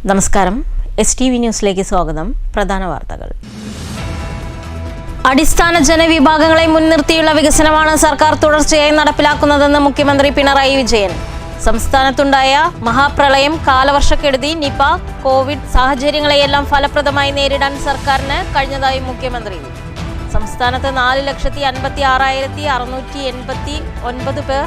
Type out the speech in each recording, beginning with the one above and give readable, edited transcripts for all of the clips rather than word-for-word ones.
നമസ്കാരം. STV ന്യൂസിലേക്ക് സ്വാഗതം. പ്രധാന വാർത്തകൾ. അടിസ്ഥാന ജനവിഭാഗങ്ങളെ മുൻനിർത്തിയുള്ള വികസനമാണ് സർക്കാർ തുടർച്ചയായി നടപ്പിലാക്കുന്നതെന്ന് മുഖ്യമന്ത്രി പിണറായി വിജയൻ. സംസ്ഥാനത്തുണ്ടായ മഹാപ്രളയം, കാലവർഷക്കെടുതി, നിപ, കോവിഡ് സാഹചര്യങ്ങളെയെല്ലാം ഫലപ്രദമായി നേരിടാൻ സർക്കാരിന് കഴിഞ്ഞതായി മുഖ്യമന്ത്രി. സംസ്ഥാനത്ത് 4,56,689 പേർ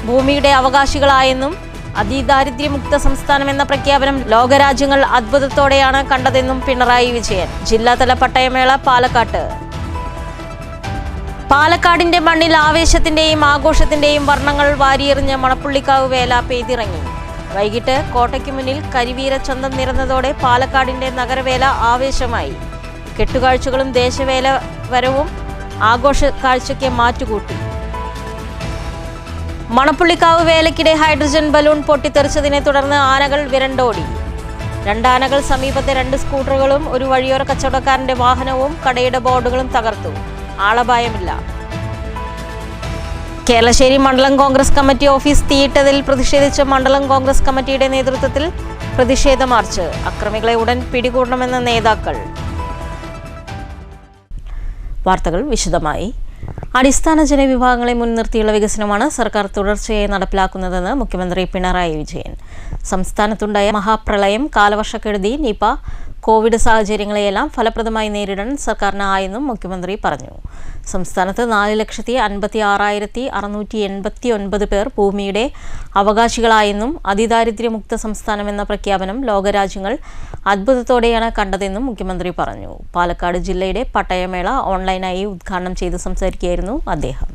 ഭൂമിയുടെ അവകാശികളായെന്നും അതിദാരിദ്ര്യമുക്ത സംസ്ഥാനമെന്ന പ്രഖ്യാപനം ലോകരാജ്യങ്ങൾ അത്ഭുതത്തോടെയാണ് കണ്ടതെന്നും പിണറായി വിജയൻ. ജില്ലാതല പട്ടയമേള പാലക്കാട്ട്. പാലക്കാടിന്റെ മണ്ണിൽ ആവേശത്തിന്റെയും ആഘോഷത്തിന്റെയും വർണ്ണങ്ങൾ വാരിയെറിഞ്ഞ് മണപ്പുള്ളിക്കാവ് വേല പെയ്തിറങ്ങി. വൈകിട്ട് കോട്ടയ്ക്ക് മുന്നിൽ കരിവീരച്ചന്തം നിറഞ്ഞതോടെ പാലക്കാടിന്റെ നഗരവേല ആവേശമായി. കെട്ടുകാഴ്ചകളും ദേശവേല വരവും ആഘോഷ കാഴ്ചയ്ക്ക് മാറ്റുകൂട്ടി. മണപ്പുള്ളിക്കാവ് വേലയ്ക്കിടെ ഹൈഡ്രജൻ ബലൂൺ പൊട്ടിത്തെറിച്ചതിനെ തുടർന്ന് ആനകൾ വിരണ്ടോടി. 2 ആനകൾ സമീപത്തെ 2 സ്കൂട്ടറുകളും ഒരു വഴിയോര കച്ചവടക്കാരന്റെ വാഹനവും കടയുടെ ബോർഡുകളും തകർത്തു. ആളപായമില്ല. കേരളശ്ശേരി മണ്ഡലം കോൺഗ്രസ് കമ്മിറ്റി ഓഫീസ് തീയിട്ടതിൽ പ്രതിഷേധിച്ച് മണ്ഡലം കോൺഗ്രസ് കമ്മിറ്റിയുടെ നേതൃത്വത്തിൽ പ്രതിഷേധ മാർച്ച്. അക്രമികളെ ഉടൻ പിടികൂടണമെന്ന നേതാക്കൾ. വാർത്തകൾ വിശദമായി. അടിസ്ഥാന ജനവിഭാഗങ്ങളെ മുൻനിർത്തിയുള്ള വികസനമാണ് സർക്കാർ തുടർച്ചയായി നടപ്പിലാക്കുന്നതെന്ന് മുഖ്യമന്ത്രി പിണറായി വിജയൻ. സംസ്ഥാനത്തുണ്ടായ മഹാപ്രളയം, കാലവർഷക്കെടുതി, നിപ, കോവിഡ് സാഹചര്യങ്ങളെയെല്ലാം ഫലപ്രദമായി നേരിടാൻ സർക്കാരിന് ആയെന്നും മുഖ്യമന്ത്രി പറഞ്ഞു. സംസ്ഥാനത്ത് 4,56,689 പേർ ഭൂമിയുടെ അവകാശികളായെന്നും അതിദാരിദ്ര്യമുക്ത സംസ്ഥാനമെന്ന പ്രഖ്യാപനം ലോകരാജ്യങ്ങൾ അത്ഭുതത്തോടെയാണ് കണ്ടതെന്നും മുഖ്യമന്ത്രി പറഞ്ഞു. പാലക്കാട് ജില്ലയുടെ പട്ടയമേള ഓൺലൈനായി ഉദ്ഘാടനം ചെയ്ത് സംസാരിക്കുകയായിരുന്നു അദ്ദേഹം.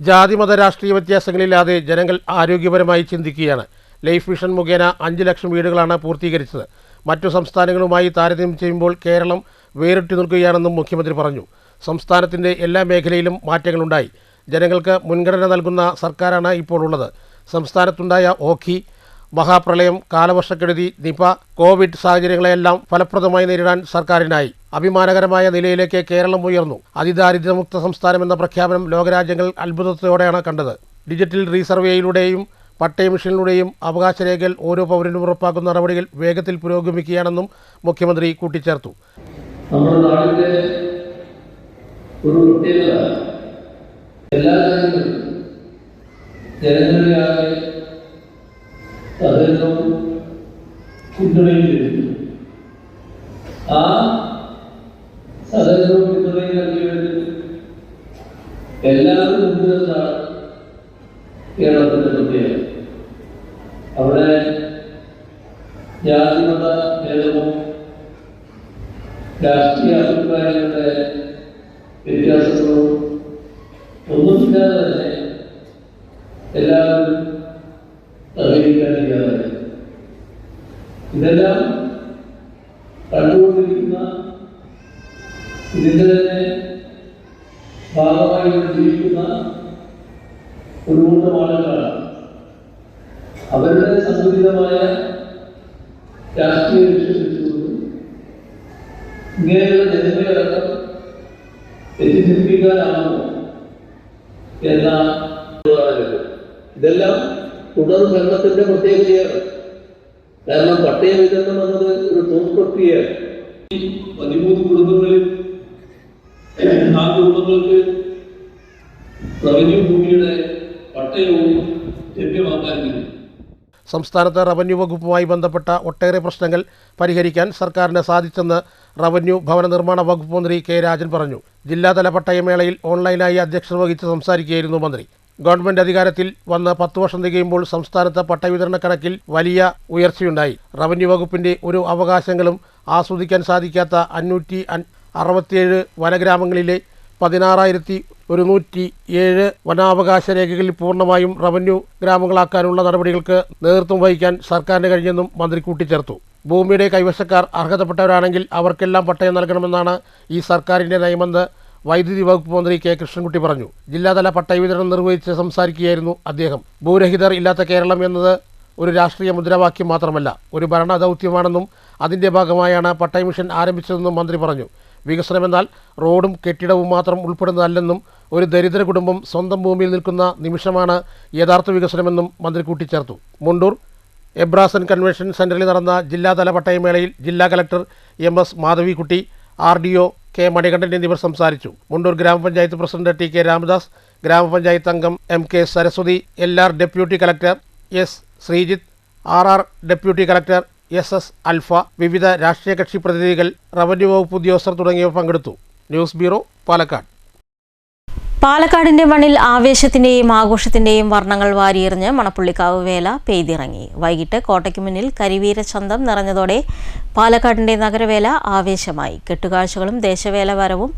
ജാതിമത രാഷ്ട്രീയ വ്യത്യാസങ്ങളില്ലാതെ ജനങ്ങൾ ആരോഗ്യപരമായി ചിന്തിക്കുകയാണ്. ലൈഫ് മിഷൻ മുഖേന 5 ലക്ഷം വീടുകളാണ് പൂർത്തീകരിച്ചത്. മറ്റു സംസ്ഥാനങ്ങളുമായി താരതമ്യം ചെയ്യുമ്പോൾ കേരളം വേറിട്ട് നിൽക്കുകയാണെന്നും മുഖ്യമന്ത്രി പറഞ്ഞു. സംസ്ഥാനത്തിൻ്റെ എല്ലാ മേഖലയിലും മാറ്റങ്ങളുണ്ടായി. ജനങ്ങൾക്ക് മുൻഗണന നൽകുന്ന സർക്കാരാണ് ഇപ്പോൾ ഉള്ളത്. സംസ്ഥാനത്തുണ്ടായ ഓഖി, മഹാപ്രളയം, കാലവർഷക്കെടുതി, നിപ, കോവിഡ് സാഹചര്യങ്ങളെല്ലാം ഫലപ്രദമായി നേരിടാൻ സർക്കാരിനായി. അഭിമാനകരമായ നിലയിലേക്ക് കേരളം ഉയർന്നു. അതിദാരിദ്ര്യമുക്ത സംസ്ഥാനമെന്ന പ്രഖ്യാപനം ലോകരാജ്യങ്ങൾ അത്ഭുതത്തോടെയാണ് കണ്ടത്. ഡിജിറ്റൽ റീസർവേയിലൂടെയും പട്ടയ മിഷനിലൂടെയും അവകാശരേഖകൾ ഓരോ പൗരനും ഉറപ്പാക്കുന്ന നടപടികൾ വേഗത്തിൽ പുരോഗമിക്കുകയാണെന്നും മുഖ്യമന്ത്രി കൂട്ടിച്ചേർത്തു. നമ്മുടെ നാടിന്റെ ഒരു പ്രത്യേകത എല്ലാ ജനങ്ങളിലാകെ സഹകരണവും പിന്തുണയും ലഭിക്കുന്നു. ആ സഹകരണവും പിന്തുണയും നൽകിയത് എല്ലാവരും മുൻപിലാണ് കേരളത്തിന്റെ പ്രത്യേകത. അവിടെ ജാതിമത ഭേദവും രാഷ്ട്രീയ അഭിപ്രായങ്ങളുടെ വ്യത്യാസങ്ങളും ഒന്നുമില്ലാതെ തന്നെ എല്ലാവരും സഹകരിക്കാൻ കഴിയാതെ ഇതെല്ലാം കണ്ടുകൊണ്ടിരിക്കുന്ന, ഇതിൻ്റെ തന്നെ ഭാഗമായി ജീവിക്കുന്ന ഒരു കൂട്ടം ആളുകളാണ്. അവരുടെ സന്തുലിതമായ രാഷ്ട്രീയ ലക്ഷ്യം വെച്ചുകൊണ്ട് ഇങ്ങനെയുള്ള ജനങ്ങളടക്കം തെറ്റിദ്ധരിപ്പിക്കാനാണോ എന്ന ഇതെല്ലാം തുടർ ഭരണത്തിന്റെ പ്രത്യേകതയാണ്. കാരണം പട്ടയ വിതരണം എന്നത് ഒരു തുടർ പ്രക്രിയയാണ്. 13 കുടുംബങ്ങളിൽ ആ കുടുംബങ്ങൾക്ക് റവന്യൂ ഭൂമിയുടെ പട്ടയവും ലഭ്യമാക്കാൻ കഴിയും. സംസ്ഥാനത്ത് റവന്യൂ വകുപ്പുമായി ബന്ധപ്പെട്ട ഒട്ടേറെ പ്രശ്നങ്ങൾ പരിഹരിക്കാൻ സർക്കാരിന് സാധിച്ചെന്ന് റവന്യൂ ഭവന നിർമ്മാണ വകുപ്പ് മന്ത്രി കെ രാജൻ പറഞ്ഞു. ജില്ലാതല പട്ടയമേളയിൽ ഓൺലൈനായി അധ്യക്ഷത വഹിച്ച് സംസാരിക്കുകയായിരുന്നു മന്ത്രി. ഗവൺമെന്റ് അധികാരത്തിൽ വന്ന് 10 വർഷം തികയുമ്പോൾ സംസ്ഥാനത്ത് പട്ടയവിതരണ കണക്കിൽ വലിയ ഉയർച്ചയുണ്ടായി. റവന്യൂ വകുപ്പിന്റെ ഒരു അവകാശങ്ങളും ആസ്വദിക്കാൻ സാധിക്കാത്ത 567 വനഗ്രാമങ്ങളിലെ 16,107 വനാവകാശ രേഖകളിൽ പൂർണ്ണമായും റവന്യൂ ഗ്രാമങ്ങളാക്കാനുള്ള നടപടികൾക്ക് നേതൃത്വം വഹിക്കാൻ സർക്കാരിന് കഴിഞ്ഞെന്നും മന്ത്രി കൂട്ടിച്ചേർത്തു. ഭൂമിയുടെ കൈവശക്കാർ അർഹതപ്പെട്ടവരാണെങ്കിൽ അവർക്കെല്ലാം പട്ടയം നൽകണമെന്നാണ് ഈ സർക്കാരിൻ്റെ നയമെന്ന് വൈദ്യുതി വകുപ്പ് മന്ത്രി കെ കൃഷ്ണൻകുട്ടി പറഞ്ഞു. ജില്ലാതല പട്ടയ വിതരണം നിർവഹിച്ച് സംസാരിക്കുകയായിരുന്നു അദ്ദേഹം. ഭൂരഹിതർ ഇല്ലാത്ത കേരളം എന്നത് ഒരു രാഷ്ട്രീയ മുദ്രാവാക്യം മാത്രമല്ല, ഒരു ഭരണ ദൗത്യമാണെന്നും അതിൻ്റെ ഭാഗമായാണ് പട്ടയ മിഷൻ ആരംഭിച്ചതെന്നും മന്ത്രി പറഞ്ഞു. വികസനമെന്നാൽ റോഡും കെട്ടിടവും മാത്രം ഉൾപ്പെടുന്നതല്ലെന്നും ഒരു ദരിദ്ര കുടുംബം സ്വന്തം ഭൂമിയിൽ നിൽക്കുന്ന നിമിഷമാണ് യഥാർത്ഥ വികസനമെന്നും മന്ത്രി കൂട്ടിച്ചേർത്തു. മുണ്ടൂർ എബ്രാസൻ കൺവെൻഷൻ സെന്ററിൽ നടന്ന ജില്ലാതല പട്ടയമേളയിൽ ജില്ലാ collector MS Madhavikutty, RDO K Manikandan എന്നിവർ സംസാരിച്ചു. മുണ്ടൂർ ഗ്രാമപഞ്ചായത്ത് പ്രസിഡന്റ് TK രാമദാസ്, ഗ്രാമപഞ്ചായത്ത് അംഗം MK Saraswathi, LR deputy collector S Sreejith, RR deputy collector SS Alfa, വിവിധ രാഷ്ട്രീയ കക്ഷി പ്രതിനിധികൾ, റവന്യൂ വകുപ്പ് ഉദ്യോഗസ്ഥർ തുടങ്ങിയവർ പങ്കെടുത്തു. News bureau, Palakkad. പാലക്കാടിന്റെ മണ്ണിൽ ആവേശത്തിന്റെയും ആഘോഷത്തിന്റെയും വർണ്ണങ്ങൾ വാരിയെറിഞ്ഞ് മണപ്പുള്ളിക്കാവ് വേല പെയ്തിറങ്ങി. വൈകിട്ട് കോട്ടയ്ക്ക് മുന്നിൽ കരിവീര ചന്തം നിറഞ്ഞതോടെ പാലക്കാടിന്റെ നഗരവേല ആവേശമായി. കെട്ടുകാഴ്ചകളും ദേശവേല വരവും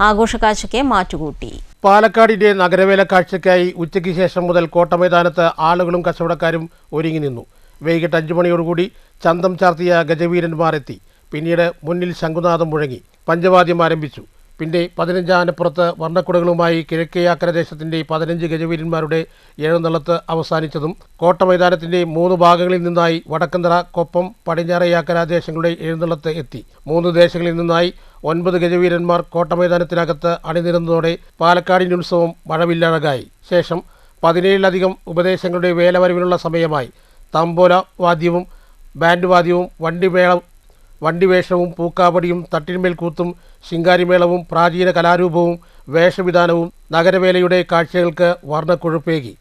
ആഘോഷക്കാഴ്ചയ്ക്ക് മാറ്റുകൂട്ടി. പാലക്കാടിന്റെ നഗരവേല കാഴ്ചയ്ക്കായി ഉച്ചയ്ക്ക് ശേഷം മുതൽ കോട്ടമൈതാനത്ത് ആളുകളും കച്ചവടക്കാരും ഒരുങ്ങി നിന്നു. വൈകിട്ട് 5 മണിയോടുകൂടി ചന്തം ചാർത്തിയ ഗജവീരന്മാർ എത്തി. പിന്നീട് മുന്നിൽ ശംഖുനാഥം മുഴങ്ങി, പഞ്ചവാദ്യം ആരംഭിച്ചു. പിന്നെ 15 ആനപ്പുറത്ത് വർണ്ണക്കുടകളുമായി കിഴക്കേയാക്കര ദേശത്തിൻ്റെ 15 ഗജവീരന്മാരുടെ എഴുന്നള്ളത്ത് അവസാനിച്ചതും കോട്ടമൈതാനത്തിൻ്റെ 3 ഭാഗങ്ങളിൽ നിന്നായി വടക്കന്തറ, കൊപ്പം, പടിഞ്ഞാറേയാക്കര ദേശങ്ങളുടെ എഴുന്നള്ളത്ത് എത്തി. 3 ദേശങ്ങളിൽ നിന്നായി 9 ഗജവീരന്മാർ കോട്ടമൈതാനത്തിനകത്ത് അണിനിരുന്നതോടെ പാലക്കാടിൻ്റെ ഉത്സവം മഴവില്ലഴകായി. ശേഷം 17ലധികം ഉപദേശങ്ങളുടെ വേലവരവിനുള്ള സമയമായി. തമ്പോല വാദ്യവും ബാൻഡ് വാദ്യവും വണ്ടിവേഷവും പൂക്കാപടിയും തട്ടിന്മേൽ കൂത്തും ശിങ്കാരിമേളവും പ്രാചീന കലാരൂപവും വേഷവിധാനവും നഗരവേലയുടെ കാഴ്ചകൾക്ക് വർണ്ണക്കൊഴുപ്പേകി.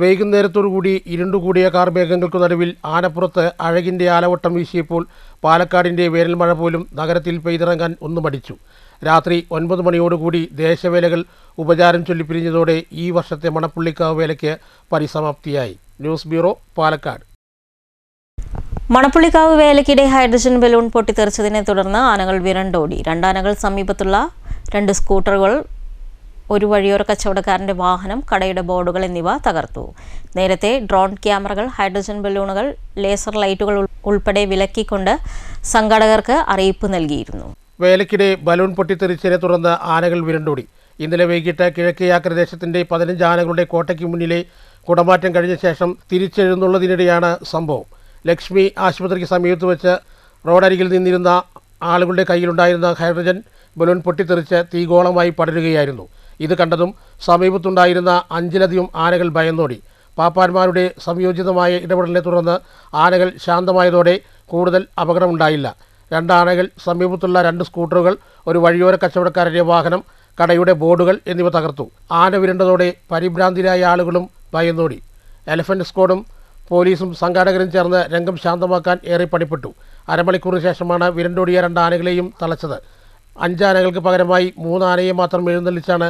വൈകുന്നേരത്തോടുകൂടി ഇരുണ്ടുകൂടിയ കാർമേഘങ്ങൾക്കു നടുവിൽ ആനപ്പുറത്ത് അഴകിൻ്റെ ആലവട്ടം വീശിയപ്പോൾ പാലക്കാടിൻ്റെ വേനൽമഴ പോലും നഗരത്തിൽ പെയ്തിറങ്ങാൻ ഒന്ന് മടിച്ചു. രാത്രി 9 മണിയോടുകൂടി ദേശവേലകൾ ഉപചാരം ചൊല്ലിപ്പിരിഞ്ഞതോടെ ഈ വർഷത്തെ മണപ്പുള്ളിക്കാവ് വേലയ്ക്ക് പരിസമാപ്തിയായി. News bureau, Palakkad. മണപ്പുള്ളിക്കാവ് വേലയ്ക്കിടെ ഹൈഡ്രജൻ ബലൂൺ പൊട്ടിത്തെറിച്ചതിനെ തുടർന്ന് ആനകൾ വിരണ്ടോടി. 2 ആനകൾ സമീപത്തുള്ള 2 സ്കൂട്ടറുകൾ, ഒരു വഴിയോര കച്ചവടക്കാരന്റെ വാഹനം, കടയുടെ ബോർഡുകൾ എന്നിവ തകർത്തു. നേരത്തെ ഡ്രോൺ ക്യാമറകൾ, ഹൈഡ്രജൻ ബലൂണുകൾ, ലേസർ ലൈറ്റുകൾ ഉൾപ്പെടെ വിലക്കിക്കൊണ്ട് സംഘാടകർക്ക് അറിയിപ്പ് നൽകിയിരുന്നു. വേലയ്ക്കിടെ ബലൂൺ പൊട്ടിത്തെറിച്ചതിനെ തുടർന്ന് ആനകൾ വിരണ്ടോടി. ഇന്നലെ വൈകിട്ട് കിഴക്കേയാക്കര ദേശത്തിൻ്റെ 15 ആനകളുടെ കോട്ടയ്ക്ക് മുന്നിലെ കുടമാറ്റം കഴിഞ്ഞ ശേഷം തിരിച്ചെഴുന്നള്ളതിനിടെയാണ് സംഭവം. ലക്ഷ്മി ആശുപത്രിക്ക് സമീപത്ത് വെച്ച് റോഡരികിൽ നിന്നിരുന്ന ആളുകളുടെ കയ്യിലുണ്ടായിരുന്ന ഹൈഡ്രജൻ ബലൂൺ പൊട്ടിത്തെറിച്ച് തീഗോളമായി പടരുകയായിരുന്നു. ഇത് കണ്ടതും സമീപത്തുണ്ടായിരുന്ന 5ലധികം ആനകൾ ഭയന്നോടി. പാപ്പാന്മാരുടെ സംയോജിതമായ ഇടപെടലിനെ തുടർന്ന് ആനകൾ ശാന്തമായതോടെ കൂടുതൽ അപകടമുണ്ടായില്ല. 2 ആനകൾ, സമീപത്തുള്ള 2 സ്കൂട്ടറുകൾ, ഒരു വഴിയോര കച്ചവടക്കാരൻ്റെ വാഹനം, കടയുടെ ബോർഡുകൾ എന്നിവ തകർത്തു. ആന വിരണ്ടതോടെ പരിഭ്രാന്തിരായ ആളുകളും ഭയന്നോടി. എലഫന്റ് സ്ക്വാഡും പോലീസും സംഘാടകരും ചേർന്ന് രംഗം ശാന്തമാക്കാൻ ഏറെ പണിപ്പെട്ടു. അരമണിക്കൂറിന് ശേഷമാണ് വിരണ്ടോടിയ 2 ആനകളെയും തളച്ചത്. 5 ആനകൾക്ക് പകരമായി 3 ആനയെ മാത്രം എഴുന്നള്ളിച്ചാണ്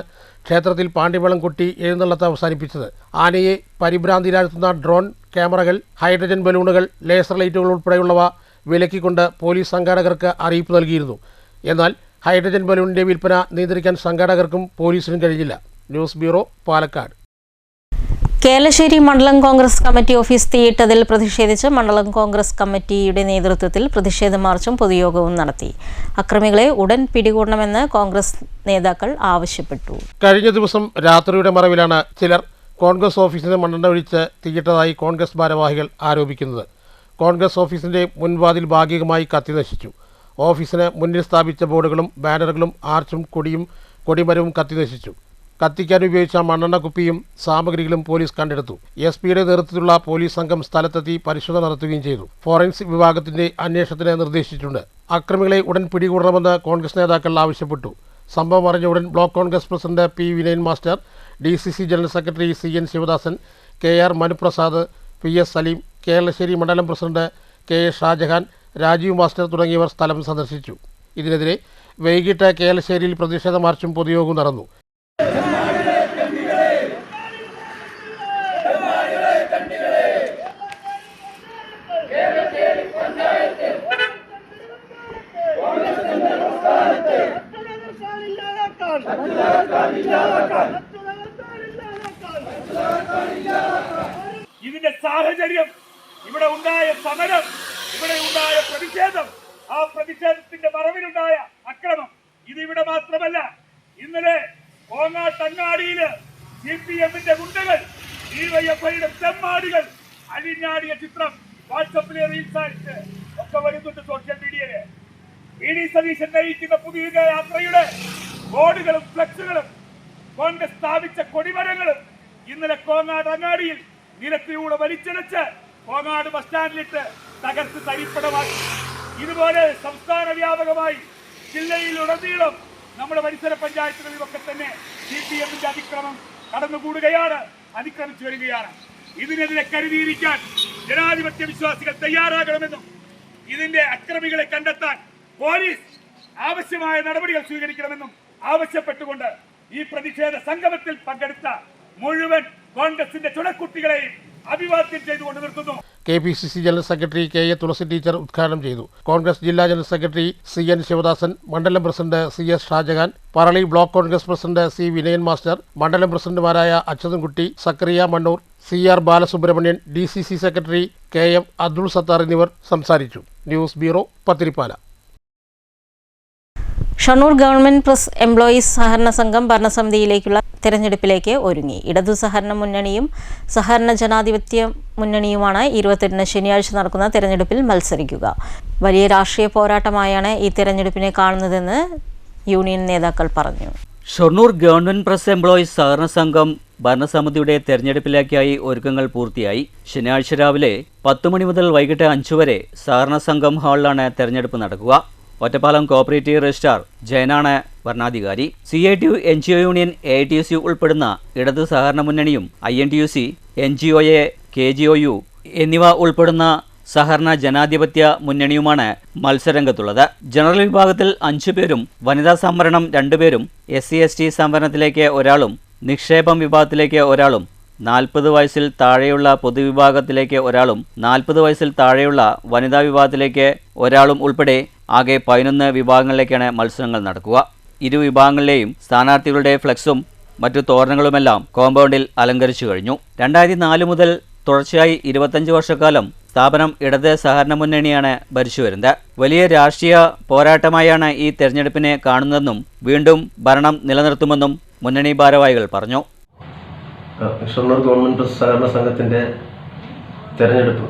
ക്ഷേത്രത്തിൽ പാണ്ടിവളം കൊട്ടി എഴുന്നള്ളത്ത് അവസാനിപ്പിച്ചത്. ആനയെ പരിഭ്രാന്തിയിലാഴ്ത്തുന്ന ഡ്രോൺ ക്യാമറകൾ, ഹൈഡ്രജൻ ബലൂണുകൾ, ലേസർ ലൈറ്റുകൾ ഉൾപ്പെടെയുള്ളവ വിലക്കിക്കൊണ്ട് പോലീസ് സംഘാടകർക്ക് അറിയിപ്പ് നൽകിയിരുന്നു. എന്നാൽ ഹൈഡ്രജൻ ബലൂണിൻ്റെ വിൽപ്പന നിയന്ത്രിക്കാൻ സംഘാടകർക്കും പോലീസിനും കഴിഞ്ഞില്ല. News bureau, Palakkad. കേരളശ്ശേരി മണ്ഡലം കോൺഗ്രസ് കമ്മിറ്റി ഓഫീസ് തീയിട്ടതിൽ പ്രതിഷേധിച്ച് മണ്ഡലം കോൺഗ്രസ് കമ്മിറ്റിയുടെ നേതൃത്വത്തിൽ പ്രതിഷേധ മാർച്ചും പൊതുയോഗവും നടത്തി. അക്രമികളെ ഉടൻ പിടികൂടണമെന്ന് കോൺഗ്രസ് നേതാക്കൾ ആവശ്യപ്പെട്ടു. കഴിഞ്ഞ ദിവസം രാത്രിയുടെ മറവിലാണ് ചിലർ കോൺഗ്രസ് ഓഫീസിന് മണ്ണെണ്ണ ഒഴിച്ച് തീയിട്ടതായി കോൺഗ്രസ് ഭാരവാഹികൾ ആരോപിക്കുന്നത്. കോൺഗ്രസ് ഓഫീസിൻ്റെ മുൻവാതിൽ ഭാഗികമായി കത്തിനശിച്ചു. ഓഫീസിന് മുന്നിൽ സ്ഥാപിച്ച ബോർഡുകളും ബാനറുകളും ആർച്ചും കൊടിമരവും കത്തിനശിച്ചു. കത്തിക്കാൻ ഉപയോഗിച്ച മണ്ണെണ്ണ കുപ്പിയും സാമഗ്രികളും പോലീസ് കണ്ടെടുത്തു. SP-യുടെ നേതൃത്വത്തിലുള്ള പോലീസ് സംഘം സ്ഥലത്തെത്തി പരിശോധന നടത്തുകയും ചെയ്തു. ഫോറൻസിക് വിഭാഗത്തിന്റെ അന്വേഷണത്തിന് നിർദ്ദേശിച്ചിട്ടുണ്ട്. അക്രമികളെ ഉടൻ പിടികൂടണമെന്ന് കോൺഗ്രസ് നേതാക്കൾ ആവശ്യപ്പെട്ടു. സംഭവം അറിഞ്ഞ ഉടൻ block Congress president P. Vinayan master, DCC general secretary CN Sivadasan, KR Manuprasad, PS Saleem, Keralassery മണ്ഡലം president KA Shajahan, Rajeev master തുടങ്ങിയവർ സ്ഥലം സന്ദർശിച്ചു. ഇതിനെതിരെ വൈകിട്ട് കേരളശ്ശേരിയിൽ പ്രതിഷേധ മാർച്ചും പൊതുയോഗവും നടന്നു. ഇതിന്റെ സാഹചര്യം, ഇവിടെ ഉണ്ടായ സമരം, ഇവിടെ ഉണ്ടായ പ്രതിഷേധം, ആ പ്രതിഷേധത്തിന്റെ മറവിലുണ്ടായ അക്രമം ഇതിവിടെ മാത്രമല്ല. ഇന്നലെ കോങ്ങാട്ടങ്ങാടിയില് CPM-ന്റെ ഗുണ്ടകൾ, DYFI-യുടെ തെമ്മാടികൾ അഴിഞ്ഞാടിയ ചിത്രം വാട്സപ്പിലെ റീൽസായിട്ട് ഒക്കെ വരുന്നുണ്ട് സോഷ്യൽ മീഡിയയില്. VD സതീശൻ നയിക്കുന്ന പുതിയ യാത്രയുടെ ബോർഡുകളും ഫ്ലക്സുകളും കോൺഗ്രസ് സ്ഥാപിച്ച കൊടിമരങ്ങളും ഇന്നലെ കോങ്ങാട് അങ്ങാടിയിൽ നിരത്തിലൂടെ വലിച്ചടച്ച് കോങ്ങാട് ബസ് സ്റ്റാൻഡിലിട്ട് തകർത്ത് തരിപ്പടമാക്കി. ഇതുപോലെ സംസ്ഥാന വ്യാപകമായി ജില്ലയിലുടനീളം നമ്മുടെ പരിസര പഞ്ചായത്തുകളിലൊക്കെ തന്നെ CPM-ന്റെ അതിക്രമം കടന്നുകൂടുകയാണ്, അതിക്രമിച്ചു വരികയാണ്. ഇതിനെതിരെ കരുതിയിരിക്കാൻ ജനാധിപത്യ വിശ്വാസികൾ തയ്യാറാകണമെന്നും ഇതിന്റെ അക്രമികളെ കണ്ടെത്താൻ പോലീസ് ആവശ്യമായ നടപടികൾ സ്വീകരിക്കണമെന്നും ആവശ്യപ്പെട്ടുകൊണ്ട് ഈ പ്രതിഷേധ സംഗമത്തിൽ പങ്കെടുത്ത മുഴുവൻ കോൺഗ്രസിന്റെ ചുണക്കുട്ടികളെയും അഭിവാദ്യം ചെയ്തുകൊണ്ട് നിർത്തുന്നു. KPCC general secretary KA Thulasi teacher ഉദ്ഘാടനം ചെയ്തു. കോൺഗ്രസ് ജില്ലാ ജനറൽ സെക്രട്ടറി CN ശിവദാസൻ, മണ്ഡലം president CS Shajahan, Parali block Congress president C Vinayan master, മണ്ഡലം പ്രസിഡന്റുമാരായ Achuthankutty, Sakkariya Mannur, CR Balasubramanian, DCC secretary KM Abdul Sathar എന്നിവർ സംസാരിച്ചു. News bureau, Pathirippala. Shoranur government press employees സഹകരണ സംഘം ഭരണസമിതിയിലേക്കുള്ള തെരഞ്ഞെടുപ്പിലേക്ക് ഒരുങ്ങി. ഇടതു സഹകരണ മുന്നണിയും സഹകരണ ജനാധിപത്യ മുന്നണിയുമാണ് 28-ന് ശനിയാഴ്ച നടക്കുന്ന തെരഞ്ഞെടുപ്പിൽ മത്സരിക്കുക. വലിയ രാഷ്ട്രീയ പോരാട്ടമായാണ് ഈ തെരഞ്ഞെടുപ്പിനെ കാണുന്നതെന്ന് യൂണിയൻ നേതാക്കൾ പറഞ്ഞു. ഷൊർണൂർ ഗവൺമെന്റ് പ്രസ് എംപ്ലോയീസ് സഹകരണ സംഘം ഭരണസമിതിയുടെ തെരഞ്ഞെടുപ്പിലേക്കായി ഒരുക്കങ്ങൾ പൂർത്തിയായി. ശനിയാഴ്ച രാവിലെ 10 മണി മുതൽ വൈകിട്ട് 5 വരെ സഹകരണ സംഘം ഹാളിലാണ് തെരഞ്ഞെടുപ്പ് നടക്കുക. ഒറ്റപ്പാലം കോഓപ്പറേറ്റീവ് രജിസ്ട്രാർ ജയനാണ് ഭരണാധികാരി. CITU NGO യൂണിയൻ AITUC ഉൾപ്പെടുന്ന ഇടത് സഹകരണ മുന്നണിയും INTUC NGOA KGOU എന്നിവ ഉൾപ്പെടുന്ന സഹകരണ ജനാധിപത്യ മുന്നണിയുമാണ് മത്സരരംഗത്തുള്ളത്. ജനറൽ വിഭാഗത്തിൽ 5 പേരും വനിതാ സംവരണം 2 പേരും SC/ST സംവരണത്തിലേക്ക് ഒരാളും നിക്ഷേപം വിഭാഗത്തിലേക്ക് ഒരാളും 40 വയസ്സിൽ താഴെയുള്ള പൊതുവിഭാഗത്തിലേക്ക് ഒരാളും 40 വയസ്സിൽ താഴെയുള്ള വനിതാ വിഭാഗത്തിലേക്ക് ഒരാളും ഉൾപ്പെടെ ആകെ 11 വിഭാഗങ്ങളിലേക്കാണ് മത്സരങ്ങൾ നടക്കുക. ഇരു വിഭാഗങ്ങളിലെയും സ്ഥാനാർത്ഥികളുടെ ഫ്ലെക്സും മറ്റു തോരണങ്ങളുമെല്ലാം കോമ്പൗണ്ടിൽ അലങ്കരിച്ചു കഴിഞ്ഞു. 2004 മുതൽ തുടർച്ചയായി 25 വർഷക്കാലം സ്ഥാപനം ഇടത് സഹകരണ മുന്നണിയാണ് ഭരിച്ചുവരുന്നത്. വലിയ രാഷ്ട്രീയ പോരാട്ടമായാണ് ഈ തെരഞ്ഞെടുപ്പിനെ കാണുന്നതെന്നും വീണ്ടും ഭരണം നിലനിർത്തുമെന്നും മുന്നണി ഭാരവാഹികൾ പറഞ്ഞു. ഷൊർണൂർ ഗവൺമെന്റ് പ്രസ് സഹകരണ സംഘത്തിൻ്റെ തെരഞ്ഞെടുപ്പ്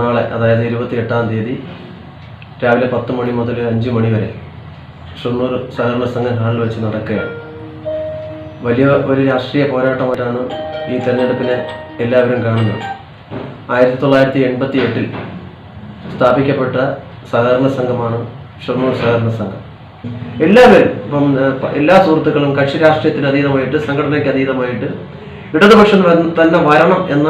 നാളെ, അതായത് 28-ാം തീയതി രാവിലെ 10 മണി മുതൽ 5 മണി വരെ ഷൊർണൂർ സഹകരണ സംഘം ഹാളിൽ വെച്ച് നടക്കുകയാണ്. വലിയ ഒരു രാഷ്ട്രീയ പോരാട്ടമായിട്ടാണ് ഈ തെരഞ്ഞെടുപ്പിനെ എല്ലാവരും കാണുന്നത്. 1988-ൽ സ്ഥാപിക്കപ്പെട്ട സഹകരണ സംഘമാണ് ഷൊർണൂർ സഹകരണ സംഘം. എല്ലാവരും എല്ലാ സുഹൃത്തുക്കളും കക്ഷി രാഷ്ട്രീയത്തിന് അതീതമായിട്ട്, സംഘടനയ്ക്ക് അതീതമായിട്ട് ഇടതുപക്ഷം തന്നെ വരണം എന്ന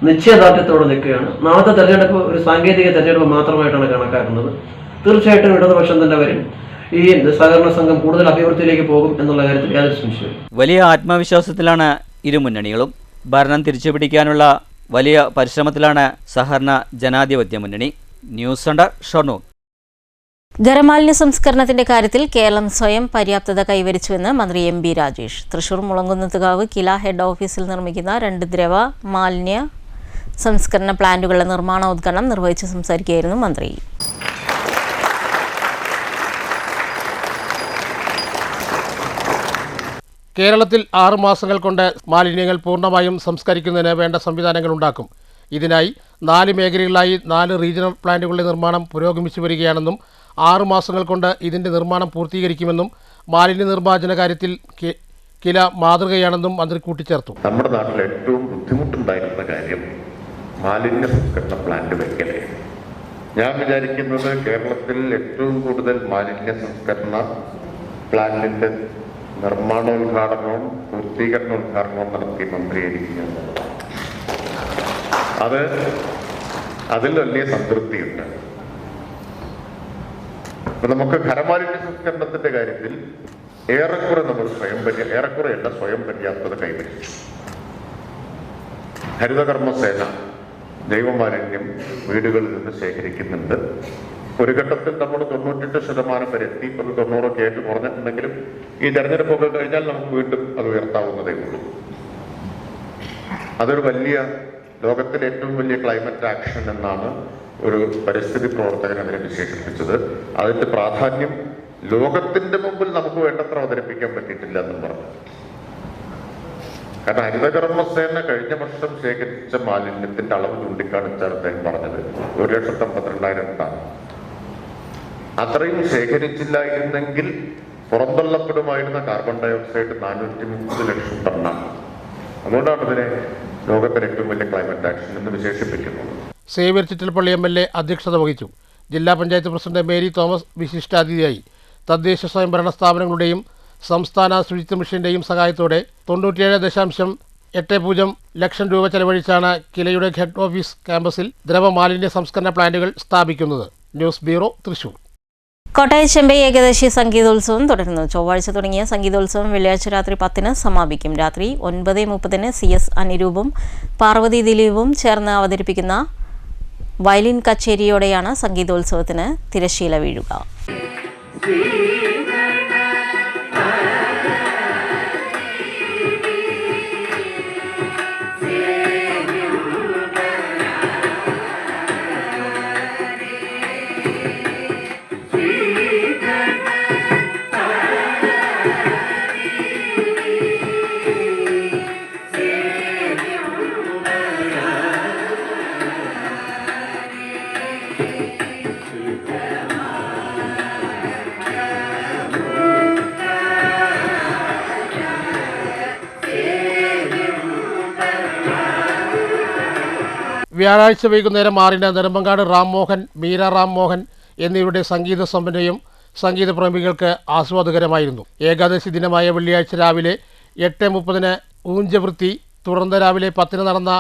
നിശ്ചയദാർഢ്യത്തോടെ നിൽക്കുകയാണ്. നാളത്തെ തെരഞ്ഞെടുപ്പ് ഒരു സാങ്കേതിക തെരഞ്ഞെടുപ്പ് മാത്രമായിട്ടാണ് കണക്കാക്കുന്നത്. തീർച്ചയായിട്ടും ഇടതുപക്ഷം തന്നെ വരും. ഈ സഹകരണ സംഘം കൂടുതൽ അഭിവൃദ്ധിയിലേക്ക് പോകും എന്നുള്ള കാര്യത്തിൽ യാതൊരു സംശയവും. വലിയ ആത്മവിശ്വാസത്തിലാണ് ഇരു മുന്നണികളും. ഭരണം തിരിച്ചുപിടിക്കാനുള്ള വലിയ പരിശ്രമത്തിലാണ് സഹകരണ ജനാധിപത്യ മുന്നണി. News centre, Shoranur. ഖരമാലിന്യ സംസ്കരണത്തിന്റെ കാര്യത്തിൽ കേരളം സ്വയം പര്യാപ്തത കൈവരിച്ചുവെന്ന് മന്ത്രി MB രാജേഷ്. തൃശൂർ മുളങ്കുന്നത്തുകാവ് കില ഹെഡ് ഓഫീസിൽ നിർമ്മിക്കുന്ന 2 ദ്രവ മാലിന്യ സംസ്കരണ പ്ലാന്റുകളുടെ നിർമ്മാണോദ്ഘാടനം നിർവഹിച്ച് സംസാരിക്കുകയായിരുന്നു മന്ത്രി. കേരളത്തിൽ 6 മാസങ്ങൾ കൊണ്ട് മാലിന്യങ്ങൾ പൂർണ്ണമായും സംസ്കരിക്കുന്നതിന് വേണ്ട സംവിധാനങ്ങൾ ഉണ്ടാക്കും. ഇതിനായി 4 മേഖലകളിലായി 4 റീജിയണൽ പ്ലാന്റുകളുടെ നിർമ്മാണം പുരോഗമിച്ചു വരികയാണെന്നും 6 മാസങ്ങൾ കൊണ്ട് ഇതിൻ്റെ നിർമ്മാണം പൂർത്തീകരിക്കുമെന്നും മാലിന്യ നിർമ്മാർജ്ജന കാര്യത്തിൽ കില മാതൃകയാണെന്നും മന്ത്രി കൂട്ടിച്ചേർത്തു. നമ്മുടെ നാട്ടിൽ ഏറ്റവും ബുദ്ധിമുട്ടുണ്ടായിരുന്ന കാര്യം മാലിന്യ സംസ്കരണ പ്ലാന്റ് വയ്ക്കലാണ്. ഞാൻ വിചാരിക്കുന്നത് കേരളത്തിൽ ഏറ്റവും കൂടുതൽ മാലിന്യ സംസ്കരണ പ്ലാന്റിന്റെ നിർമ്മാണോദ്ഘാടനവും പൂർത്തീകരണോദ്ഘാടനവും നടത്തിയ മന്ത്രിയായിരിക്കും. അതിൽ വലിയ സംതൃപ്തിയുണ്ട്. അപ്പൊ നമുക്ക് ഖരമാലിന്യ സംസ്കരണത്തിന്റെ കാര്യത്തിൽ ഏറെക്കുറെ നമ്മൾ സ്വയം പര്യാപ്തത കൈവരിച്ചു. ഹരിതകർമ്മസേന ജൈവമാലിന്യം വീടുകളിൽ നിന്ന് ശേഖരിക്കുന്നുണ്ട്. ഒരു ഘട്ടത്തിൽ നമ്മൾ 98% വരെ എത്തി. ഇപ്പോൾ 90% ആയിട്ട് കുറഞ്ഞിട്ടുണ്ടെങ്കിലും ഈ തെരഞ്ഞെടുപ്പൊക്കെ കഴിഞ്ഞാൽ നമുക്ക് വീണ്ടും അത് ഉയർത്താവുന്നതേ ഉള്ളൂ. അതൊരു ലോകത്തിലെ ഏറ്റവും വലിയ ക്ലൈമറ്റ് ആക്ഷൻ എന്നാണ് ഒരു പരിസ്ഥിതി പ്രവർത്തകൻ അതിനെ വിശേഷിപ്പിച്ചത്. അതിന്റെ പ്രാധാന്യം ലോകത്തിന്റെ മുമ്പിൽ നമുക്ക് വേണ്ടത്ര അവതരിപ്പിക്കാൻ പറ്റിയിട്ടില്ല എന്നും പറഞ്ഞു. കാരണം ഹരിതകർമ്മസേന കഴിഞ്ഞ വർഷം ശേഖരിച്ച മാലിന്യത്തിന്റെ അളവ് ചൂണ്ടിക്കാണിച്ചാണ് അദ്ദേഹം പറഞ്ഞത് 1,52,000 ടൺ. അത്രയും ശേഖരിച്ചില്ലായിരുന്നെങ്കിൽ പുറന്തള്ളപ്പെടുമായിരുന്ന കാർബൺ ഡയോക്സൈഡ് 430 ലക്ഷം ടണ്ണാണ്. അതുകൊണ്ടാണ് ഇതിനെ ലോകത്തിലെ ഏറ്റവും വലിയ ക്ലൈമറ്റ് ആക്ഷൻ എന്ന് വിശേഷിപ്പിക്കുന്നത്. സേവ്യർ ചിറ്റൽപ്പള്ളി MLA അധ്യക്ഷത വഹിച്ചു. ജില്ലാ പഞ്ചായത്ത് പ്രസിഡന്റ് മേരി തോമസ് വിശിഷ്ടാതിഥിയായി. തദ്ദേശ സ്വയംഭരണ സ്ഥാപനങ്ങളുടെയും സംസ്ഥാന ശുചിത്വ മിഷന്റെയും സഹായത്തോടെ 97.80 ലക്ഷം രൂപ ചെലവഴിച്ചാണ് കിലയുടെ ഹെഡ് ഓഫീസ് ക്യാമ്പസിൽ ദ്രവമാലിന്യ സംസ്കരണ പ്ലാന്റുകൾ സ്ഥാപിക്കുന്നത്. News bureau, Thrissur. കോട്ടയം ചെമ്പൈ ഏകദേശി സംഗീതോത്സവം തുടരുന്നു. ചൊവ്വാഴ്ച തുടങ്ങിയ സംഗീതോത്സവം വെള്ളിയാഴ്ച രാത്രി 10-ന് സമാപിക്കും. രാത്രി 9:30-ന് CS അനിരൂപും പാർവതി ദിലീപും ചേർന്ന് അവതരിപ്പിക്കുന്ന വയലിൻ കച്ചേരിയോടെയാണ് സംഗീതോത്സവത്തിന് തിരശ്ശീല വീഴുക. വ്യാഴാഴ്ച വൈകുന്നേരം 6-ന് നെടുമങ്ങാട് റാംമോഹൻ, മീര റാംമോഹൻ എന്നിവരുടെ സംഗീത സമ്പന്നയും സംഗീത പ്രേമികൾക്ക് ആസ്വാദകരമായിരുന്നു. ഏകാദശി ദിനമായ വെള്ളിയാഴ്ച രാവിലെ 8:30-ന് ഊഞ്ചവൃത്തി, തുടർന്ന് രാവിലെ 10-ന് നടന്ന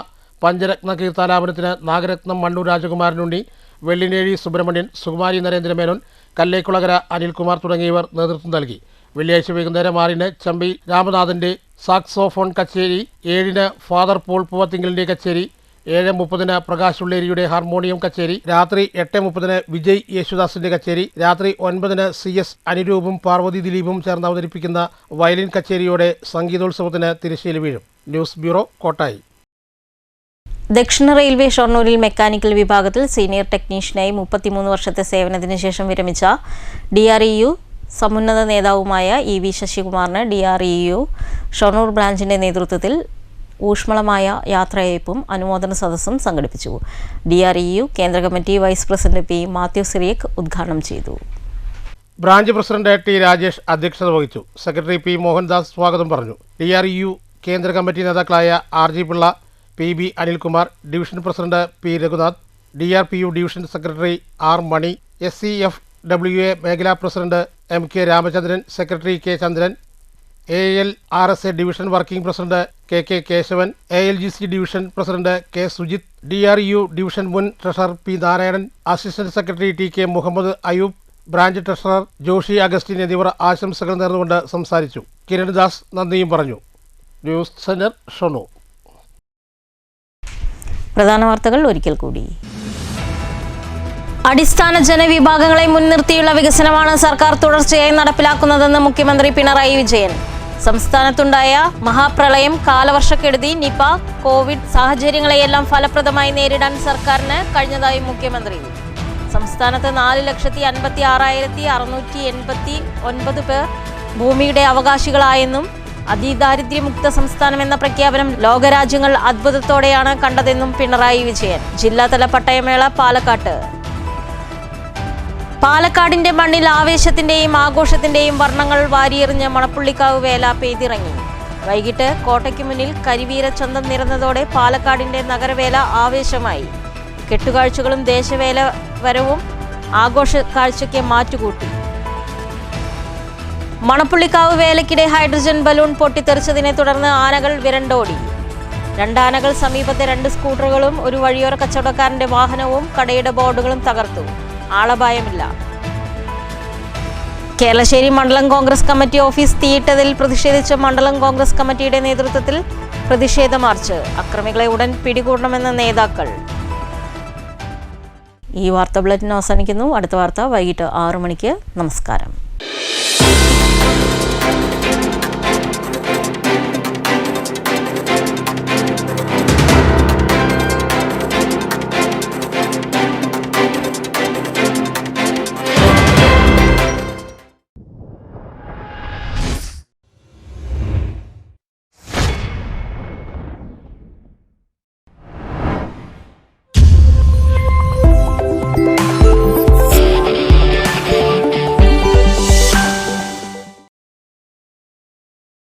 പഞ്ചരത്ന കീർത്തനാലാപനത്തിന് നാഗരത്നം മണ്ണൂർ രാജകുമാരനുണ്ണി, വെള്ളിനേഴി സുബ്രഹ്മണ്യൻ, സുകുമാരി നരേന്ദ്രമേനോൻ, കല്ലേക്കുളകര അനിൽകുമാർ തുടങ്ങിയവർ നേതൃത്വം നൽകി. വെള്ളിയാഴ്ച വൈകുന്നേരം 6-ന് ചമ്പി രാമനാഥൻ്റെ സാക്സോഫോൺ കച്ചേരി, 7-ന് ഫാദർ പോൾ പൂവത്തിങ്കലിൻ്റെ കച്ചേരി, 7:30-ന് പ്രകാശ് ഉള്ളേരിയുടെ ഹാർമോണിയം കച്ചേരി, രാത്രി 8:30-ന് വിജയ് യേശുദാസിന്റെ കച്ചേരി, രാത്രി 9-ന് CS അനിരൂപും പാർവതി ദിലീപും ചേർന്ന് അവതരിപ്പിക്കുന്ന വയലിൻ കച്ചേരിയോടെ സംഗീതോത്സവത്തിന് തിരശ്ശീല വീഴും. News bureau, Kottayi. ദക്ഷിണ റെയിൽവേ ഷൊർണൂരിൽ മെക്കാനിക്കൽ വിഭാഗത്തിൽ സീനിയർ ടെക്നീഷ്യനായി 33 വർഷത്തെ സേവനത്തിന് ശേഷം വിരമിച്ച DREU സമുന്നത നേതാവുമായ EV ശശികുമാറിന് DREU ഷൊർണൂർ ബ്രാഞ്ചിന്റെ നേതൃത്വത്തിൽ ഊഷ്മളമായ യാത്രയയപ്പും അനുമോദന സദസ്സും സംഘടിപ്പിച്ചു. DREU കേന്ദ്ര committee vice president P. Mathew Cyriac ഉദ്ഘാടനം ചെയ്തു. Branch president T. രാജേഷ് അധ്യക്ഷത വഹിച്ചു. Secretary P. മോഹൻദാസ് സ്വാഗതം പറഞ്ഞു. DREU കേന്ദ്ര കമ്മിറ്റി നേതാക്കളായ RG Pillai, PB Anilkumar, division president P. Raghunath, DRPU division secretary R. Mani, SCFWA മേഖലാ president MK Ramachandran, secretary K. Chandran, ALRSA division working president KK Kesavan, ALGC division president K. Sujith, DREU division മുൻ treasurer P. Narayanan, assistant secretary TK Muhammad Ayub, branch treasurer Joshy Augustine എന്നിവർ ആശംസകൾ നേർന്നുകൊണ്ട് സംസാരിച്ചു. കിരൺദാസ് നന്ദിയും പറഞ്ഞു. News centre, Shoranur. പ്രധാന വാർത്തകൾ ഒരിക്കൽ കൂടി. അടിസ്ഥാന ജനവിഭാഗങ്ങളെ മുൻനിർത്തിയുള്ള വികസനമാണ് സർക്കാർ തുടർച്ചയായി നടപ്പിലാക്കുന്നതെന്ന് മുഖ്യമന്ത്രി പിണറായി വിജയൻ. സംസ്ഥാനത്തുണ്ടായ മഹാപ്രളയം, കാലവർഷക്കെടുതി, നിപ, കോവിഡ് സാഹചര്യങ്ങളെയെല്ലാം ഫലപ്രദമായി നേരിടാൻ സർക്കാരിന് കഴിഞ്ഞതായി മുഖ്യമന്ത്രി. സംസ്ഥാനത്ത് 4,56,689 പേർ ഭൂമിയുടെ അവകാശികളായെന്നും അതിദാരിദ്ര്യമുക്ത സംസ്ഥാനമെന്ന പ്രഖ്യാപനം ലോകരാജ്യങ്ങൾ അത്ഭുതത്തോടെയാണ് കണ്ടതെന്നും പിണറായി വിജയൻ. ജില്ലാതല പട്ടയമേള പാലക്കാട്ട്. പാലക്കാടിന്റെ മണ്ണിൽ ആവേശത്തിന്റെയും ആഘോഷത്തിന്റെയും വർണ്ണങ്ങൾ വാരിയെറിഞ്ഞ മണപ്പുള്ളിക്കാവ് വേല പെയ്തിറങ്ങി. വൈകിട്ട് കോട്ടയ്ക്ക് മുന്നിൽ കരിവീരച്ചന്തം നിറഞ്ഞതോടെ പാലക്കാടിന്റെ നഗരവേല ആവേശമായി. കെട്ടുകാഴ്ചകളും ദേശവേല വരവും ആഘോഷ കാഴ്ചയ്ക്ക് മാറ്റുകൂട്ടി. മണപ്പുള്ളിക്കാവ് വേലയ്ക്കിടെ ഹൈഡ്രജൻ ബലൂൺ പൊട്ടിത്തെറിച്ചതിനെ തുടർന്ന് ആനകൾ വിരണ്ടോടി. രണ്ടാനകൾ സമീപത്തെ 2 സ്കൂട്ടറുകളും ഒരു വഴിയോര കച്ചവടക്കാരന്റെ വാഹനവും കടയുടെ ബോർഡുകളും തകർത്തു. ആളപായമില്ല. കേരളശ്ശേരി മണ്ഡലം കോൺഗ്രസ് കമ്മിറ്റി ഓഫീസ് തീയിട്ടതിൽ പ്രതിഷേധിച്ച് മണ്ഡലം കോൺഗ്രസ് കമ്മിറ്റിയുടെ നേതൃത്വത്തിൽ പ്രതിഷേധ മാർച്ച്. അക്രമികളെ ഉടൻ പിടികൂടണമെന്ന നേതാക്കൾ. ഈ വാർത്താ ബുള്ളറ്റിൻ അവസാനിക്കുന്നു. അടുത്ത വാർത്ത വൈകിട്ട് 6 മണിക്ക്. നമസ്കാരം.